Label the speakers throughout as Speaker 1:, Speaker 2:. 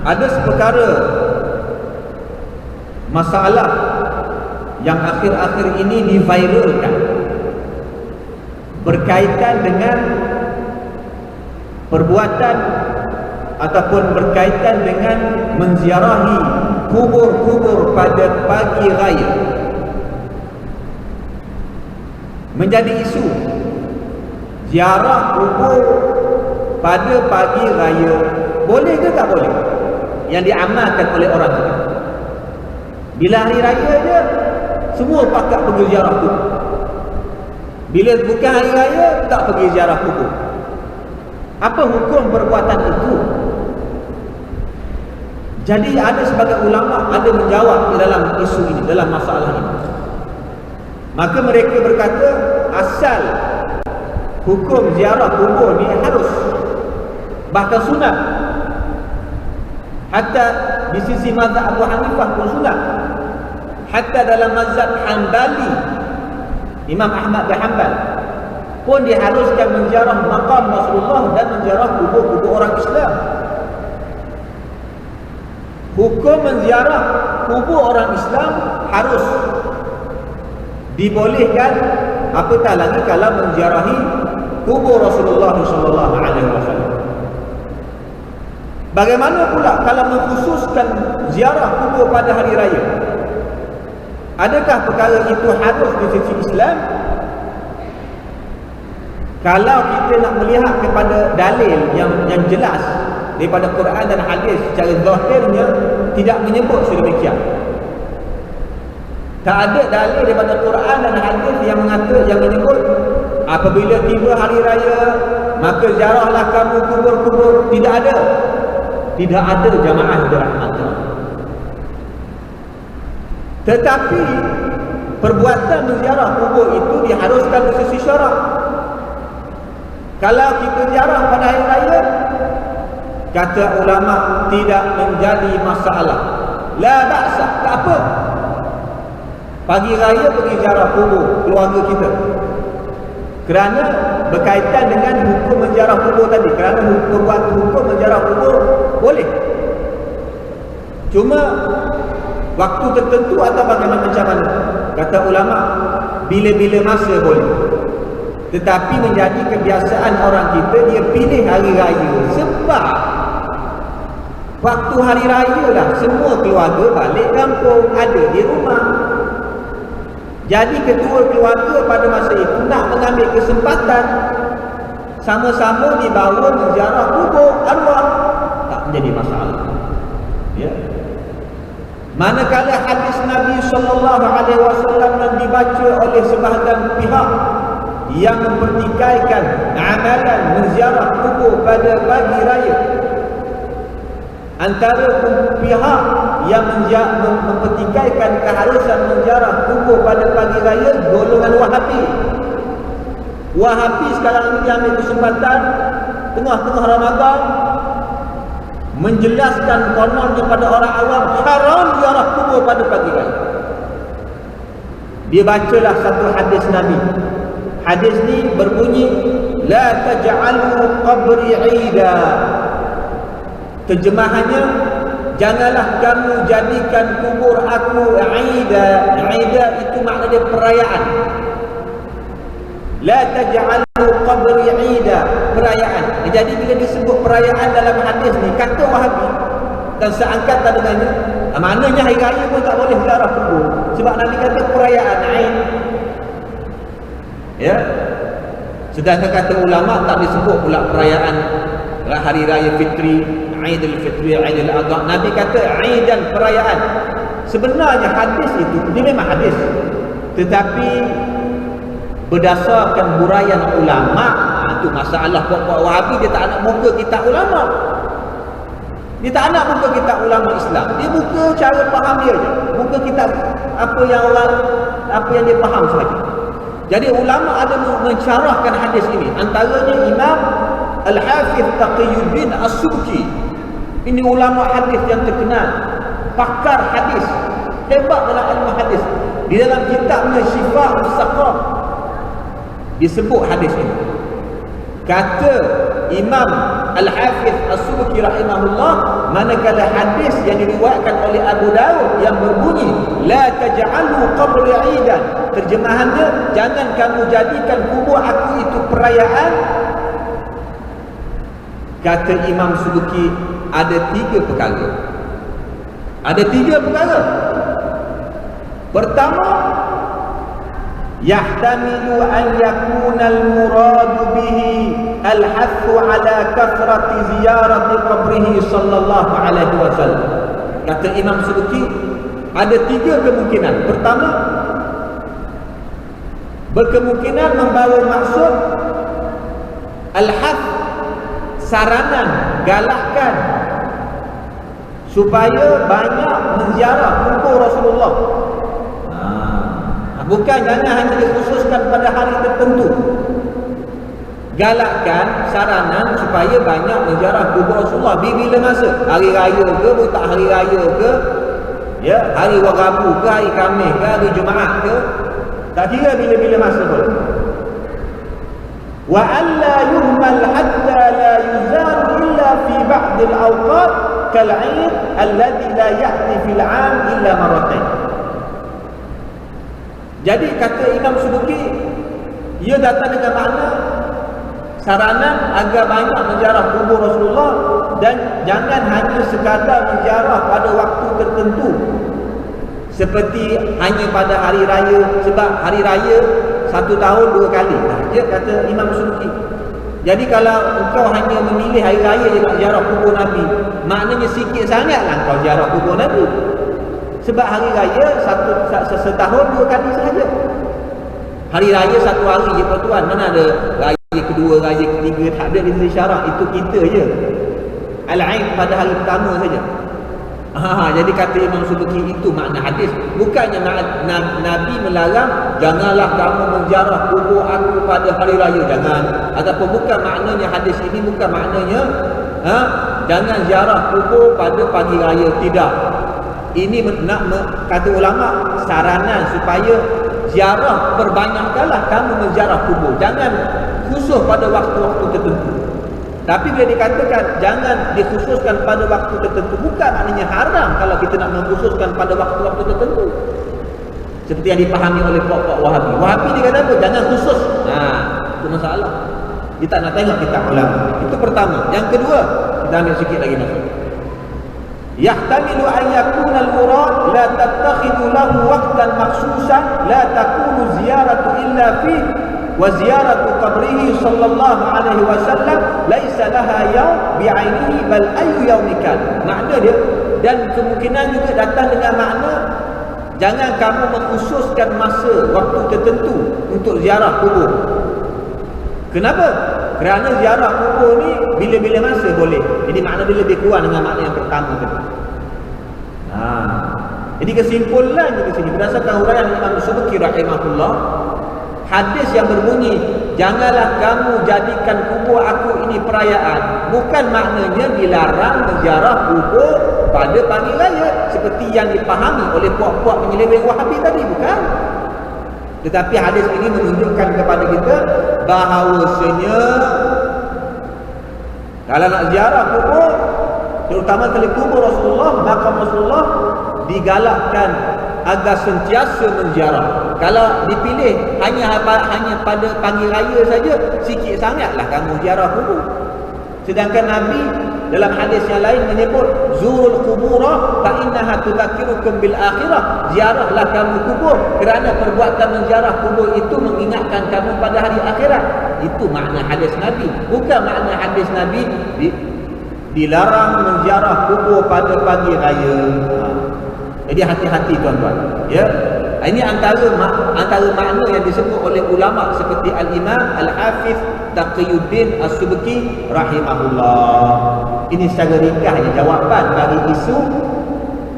Speaker 1: ada seperkara masalah yang akhir-akhir ini diviralkan berkaitan dengan perbuatan ataupun berkaitan dengan menziarahi kubur-kubur pada pagi raya. Menjadi isu ziarah kubur pada pagi raya boleh ke tak boleh yang diamalkan oleh orang kita. Bila hari raya je semua pakat pergi ziarah kubur. Bila bukan hari raya tak pergi ziarah kubur. Apa hukum perbuatan itu? Jadi ada sebagai ulama ada menjawab di dalam isu ini, dalam masalah ini. Maka mereka berkata asal hukum ziarah kubur ni harus, bahkan sunat. Hatta di sisi mazhab Abu Hanifah pun sunat. Hatta dalam mazhab Hanbali, Imam Ahmad bin Hanbal pun diharuskan menziarah maqam Rasulullah dan menziarah kubur-kubur orang Islam. Hukum menziarah kubur orang Islam harus dibolehkan, apatah lagi kalau menziarahi kubur Rasulullah sallallahu alaihi wasallam. Bagaimana pula kalau mengkhususkan ziarah kubur pada hari raya? Adakah perkara itu harus di sisi Islam? Kalau kita nak melihat kepada dalil yang jelas daripada Quran dan hadis, secara zahirnya tidak menyebut sedemikian. Tak ada dalil daripada Quran dan hadis yang menyebut apabila tiba hari raya maka ziarahlah kamu kubur-kubur. Tidak ada. Tidak ada jamaah dirahmati. Tetapi perbuatan menziarah kubur itu diharuskan dari sisi syarak. Kalau kita ziarah pada hari raya, kata ulama tidak menjadi masalah. La ba'sa, tak apa. Pagi raya pergi ziarah kubur keluarga kita, kerana berkaitan dengan hukum menziarah kubur tadi. Kerana hukum menziarah kubur boleh, cuma waktu tertentu atau bagaimana macam mana. Kata ulama bila-bila masa boleh. Tetapi menjadi kebiasaan orang kita, dia pilih hari raya sebab waktu hari raya lah semua keluarga balik kampung, ada di rumah. Jadi kedua keluarga pada masa itu nak mengambil kesempatan sama-sama dibawa menziarah kubur arwah, tak menjadi masalah. Ya. Manakala hadis Nabi sallallahu alaihi wasallam yang dibaca oleh sebahagian pihak yang mempertikaikan amalan menziarah kubur pada pagi raya, antara pihak yang mempertikaikan keharusan menziarah kubur pada pagi raya golongan Wahabi. Wahabi sekarang ini ambil kesempatan tengah-tengah Ramadan menjelaskan konon kepada orang awam haram ziarah kubur pada pagi raya. Dia bacalah satu hadis Nabi. Hadis ni berbunyi la taj'alu qabri 'ida. Terjemahannya, janganlah kamu jadikan kubur aku 'ida. 'Ida itu maknanya perayaan. La taj'alu qabri 'ida, perayaan. Jadi bila disebut perayaan dalam hadis ni, kata Wahabi dan seangkatan dengannya, maknanya hari raya pun tak boleh ziarah kubur, sebab Nabi kata perayaan 'id. Ya. Sedangkan kata ulama tak disebut pula perayaan hari raya Fitri, Aidil Fitri, Aidil Adha. Nabi kata 'id dan perayaan. Sebenarnya hadis itu dia memang hadis, tetapi berdasarkan huraian ulama, itu masalah puak-puak Wahabi. Dia tak nak muka kitab ulama. Dia tak nak muka kitab ulama Islam. Dia muka cara faham dia je. Muka kitab apa yang dia faham sahaja. Jadi ulama ada mensyarahkan hadis ini. Antaranya Imam Al-Hafiz Taqiyuddin As-Subki. Ini ulama hadis yang terkenal, pakar hadis, hebat dalam ilmu hadis. Di dalam kitabnya Shifa'us Saqam disebut hadis ini. Kata Imam Al-Hafiz As-Subki rahimahullah, manakala hadis yang diriwayatkan oleh Abu Daud yang berbunyi la taj'alu qabri 'idan, terjemahannya jangan kamu jadikan kubur aku itu perayaan. Kata Imam Subki, ada 3 perkara. Ada 3 perkara. Pertama, yahtamilu an yakuna al-murad bihi al-hathu ala kathrati ziyarati qabrihi sallallahu alaihi wasallam. Kata Imam Subki, ada 3 kemungkinan. Pertama, berkemungkinan membawa maksud al-hath, saranan, galakkan supaya banyak menziarah kubur Rasulullah. Bukan jangan hanya dikhususkan pada hari tertentu. Galakkan, saranan supaya banyak menziarah kubur Rasulullah bila masa, hari raya ke, tak hari raya ke, ya, hari Rabu ke, hari Khamis ke, hari Jumaat ke, tak kira bila-bila masa pun. Wa alla yuhmal hatta la yuzar illa fi ba'd al-awqat kal-'id alladhi la ya'ti fil 'am illa marratayn. Jadi kata Imam Subki, ia datang dengan makna saranan agar banyak menziarah kubur Rasulullah dan jangan hanya sekadar menziarah pada waktu tertentu seperti hanya pada hari raya, sebab hari raya 1 tahun 2 kali saja, kata Imam Subki. Jadi kalau engkau hanya memilih hari raya je nak ziarah kubur Nabi, maknanya sikit sangatlah engkau ziarah kubur Nabi. Sebab hari raya setahun 2 kali sahaja. Hari raya 1 hari je tuan, mana ada raya kedua, raya ketiga, tak ada di syarak. Itu kita je. Al-Aid pada hari pertama saja. Jadi kata Imam Subki, itu makna hadis. Bukannya Nabi melarang janganlah kamu menziarah kubur aku pada hari raya, jangan. Ataupun bukan maknanya hadis ini, bukan maknanya jangan ziarah kubur pada pagi raya, tidak. Ini kata ulama, saranan supaya ziarah perbanyakkanlah kamu menziarah kubur, jangan khusus pada waktu-waktu tertentu. Tapi bila dikatakan jangan dikhususkan pada waktu tertentu, bukan maknanya haram kalau kita nak mengkhususkan pada waktu-waktu tertentu. Seperti yang dipahami oleh kelompok Wahabi. Wahabi dia kata apa? Jangan khusus. Itu masalah. Dia tak nak tengok kitab ulama. Itu pertama. Yang kedua, kita ambil sikit lagi masuk. Yahtamilu an yakuna al-murad la tattakhidhu lahu waqtan makhsusan la takunu ziyaratu illa fi wa ziyaratu qabrihi sallallahu alaihi wasallam laisa laha yawm bi'ainihi bal ayyu yawmin kan. Makna dia, dan kemungkinan juga datang dengan makna jangan kamu mengkhususkan masa waktu tertentu untuk ziarah kubur. Kenapa? Kerana ziarah kubur ni bila-bila masa boleh. Jadi makna dia lebih kurang dengan makna yang pertama tadi. Jadi kesimpulan di sini berdasarkan huraian Imam Subki rahimahullah, hadis yang berbunyi janganlah kamu jadikan kubur aku ini perayaan, bukan maknanya dilarang menziarah kubur pada pagi raya seperti yang dipahami oleh puak-puak penyeleweng Wahabi tadi, bukan. Tetapi hadis ini menunjukkan kepada kita bahawasanya kalau nak ziarah kubur, terutama kali kubur Rasulullah, makam Rasulullah, digalakkan agar sentiasa menziarah. Kalau dipilih hanya pada pagi raya saja, sikit sangatlah kamu ziarah kubur. Sedangkan Nabi dalam hadis yang lain menyebut zurul qubura fa innaha tudzakirukum bil akhirah, ziarahlah kamu kubur kerana perbuatan menziarah kubur itu mengingatkan kamu pada hari akhirat. Itu makna hadis Nabi, bukan makna hadis Nabi dilarang menziarah kubur pada pagi raya. Jadi hati-hati tuan-tuan, ya. Ini antara makna yang disebut oleh ulama seperti Al-Imam Al-Hafiz Taqiyuddin As-Subki rahimahullah. Ini secara ringkasnya jawapan bagi isu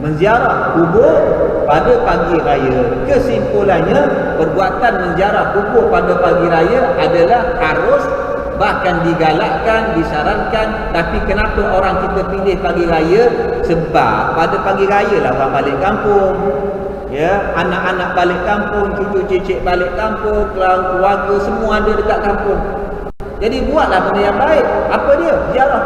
Speaker 1: menziarah kubur pada pagi raya. Kesimpulannya, perbuatan menziarah kubur pada pagi raya adalah harus, bahkan digalakkan, disarankan. Tapi kenapa orang kita pilih pagi raya? Sebab pada pagi raya lah orang balik kampung, ya, anak-anak balik kampung, cucu cicit balik kampung, keluarga semua ada dekat kampung. Jadi buatlah benda yang baik. Apa dia? Ziarah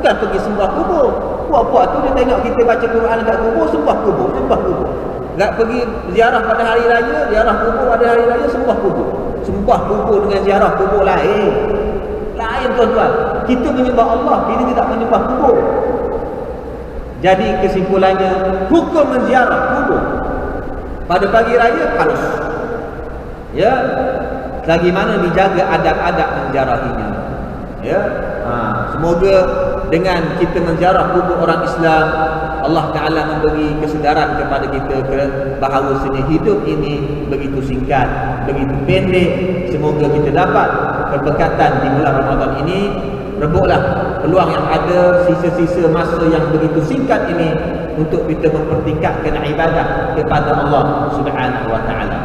Speaker 1: bukan pergi sembah kubur. Puak-puak tu dia tengok kita baca Quran dekat kubur, sembah kubur, sembah kubur. Tak pergi ziarah pada hari raya, ziarah kubur pada hari raya, sembah kubur. Sembah kubur dengan ziarah kubur lain. Lain tuan-tuan. Kita menyembah Allah, kita tidak menyembah kubur. Jadi kesimpulannya, hukum menziarah kubur pada pagi raya harus. Ya, lagi mana dijaga adab-adab menziarahinya. Ya, semoga dengan kita menziarah kubur orang Islam, Allah Ta'ala memberi kesedaran kepada kita bahawa seni hidup ini begitu singkat, begitu pendek. Semoga kita dapat keberkatan di bulan Ramadan ini. Rebutlah peluang yang ada, sisa-sisa masa yang begitu singkat ini untuk kita mempertingkatkan ibadah kepada Allah Subhanahu wa Ta'ala.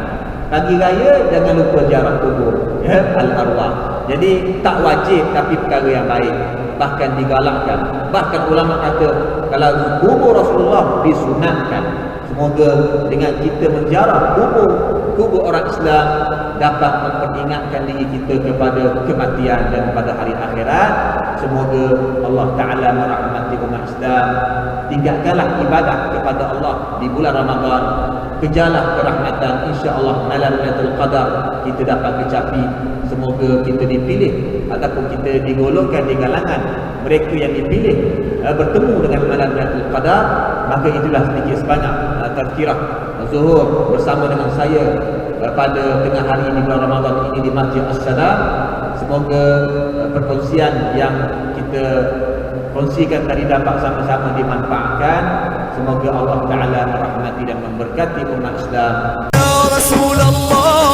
Speaker 1: Pagi raya jangan lupa ziarah kubur, ya, al-arwah. Jadi tak wajib tapi perkara yang baik, bahkan digalakkan. Bahkan ulama kata kalau kubur Rasulullah disunatkan. Semoga dengan kita menziarah kubur orang Islam dapat memperingatkan diri kita kepada kematian dan kepada hari akhirat. Semoga Allah Ta'ala merahmati umat Islam. Tinggalkanlah ibadah kepada Allah di bulan Ramadan. Kejarlah kerahmatan, insya-Allah malam Lailatul Qadar kita dapat kecapi. Semoga kita dipilih ataupun kita digolongkan di kalangan mereka yang dipilih bertemu dengan malam Lailatul Qadar. Maka itulah sedikit sebanyak tazkirah zuhur bersama dengan saya pada tengah hari ini bulan Ramadan ini di Masjid As-Salam. Semoga perkongsian yang kita kongsikan tadi dapat sama-sama dimanfaatkan. Semoga Allah Ta'ala merahmati dan memberkati umat Islam. Ya Rasulullah